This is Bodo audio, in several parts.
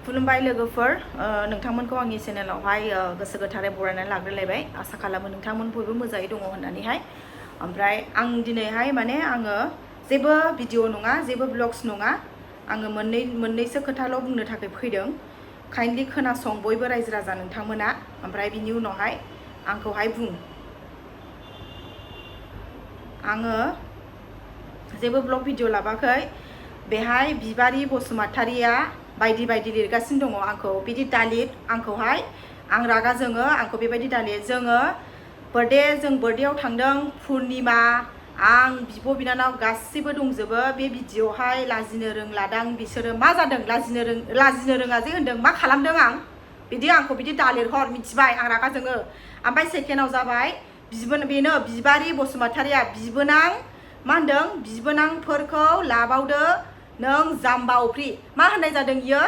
खुलुमबाय लोगोफोर नोंथांमोनखौ आंनि चेनेलावहाय गोसो गोथारै बरायनानै लाग्रोलायबाय आसा खालामो नोंथांमोन बयबो मोजाङै दङ होननानैहाय ओमफ्राय आं दिनैहाय माने आङो जेबो भिडिअ नङा जेबो ब्लग्स नङा आङो मोननैसो खोथाल' बुंनो थाखाय फैदों काइन्डलि खोनासं बयबो रायजो राजा नोंथांमोना ओमफ्राय बिनि उनावहाय आंखौहाय बुं आङो जेबो ब्लग भिडिअ लाबाखै बेहाय बिबारि बसुमतारिया बायदि बायदि लिरगासिनो दङ आंखौ बिदि दालित आंखौहाय आं रागा जोङो आंखौ बेबायदि दालित जोङो बार्थडेआव थांदों पुर्निमा आं बिब' बिनानाव गासिबो दंजोबो बे भिडिअआवहाय लाजिनो रोंलादां बिसोरो मा जादों लाजिनो रोङा जे होनदों मा खालामदों आं बिदि आंखौ बिदि दालित हर मिथिबाय आं रागा जोङो ओमफ्राय सेकेन्डआव जाबाय बेनो बिबारि बसुमतारिया बिबोनां मा होनदों बिबोनांफोरखौ लाबावदो नों जाम्बा अफ्रि मा होननाय जादों इयो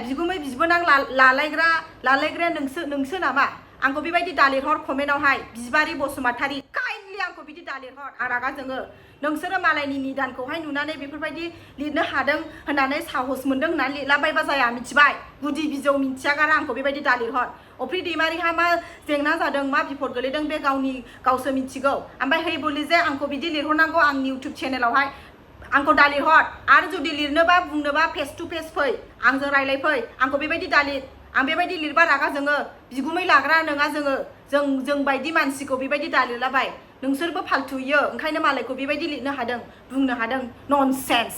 बिगुमै बिबोनां लालायग्राया नोंसो नामा आंखौ बेबायदि दालित हर कमेन्टआवहाय बिबारि बसुमतारी काइन्डलि आंखौ बिदि दालित हर आं रागा जोङो नोंसोरो मालायनि निदानखौहाय नुनानै बेफोरबायदि लिरनो हादों होननानै साहस मोनदों होननानै लिरलाबायबा जाया मिथिबाय गुदि बिजौ मिथियागारा आंखौ बेबायदि दालित हर अफ्रि दैमारिहा मा जेंना जादों मा बिपद गोलैदों बे गावसो मिथिगौ ओमफ्राय है बोलि जे आंखौ बिदि लिरहरनांगौ आंनि इउटुब चेनेलावहाय आंखौ दालित हर आरो जुदि लिरनोबा बुंनोबा फेस टु फेस फै आंजों रायलायफै आंखौ बेबायदि दालित आं बेबायदि लिरबा रागा जोङो बिगुमै लाग्रा नङा जों बायदि मानसिखौ बेबायदि दालितलाबाय नोंसोरबो फाल्थुयो ओंखायनो मालायखौ बेबायदि लिरनो हादों बुंनो हादों ननसेन्स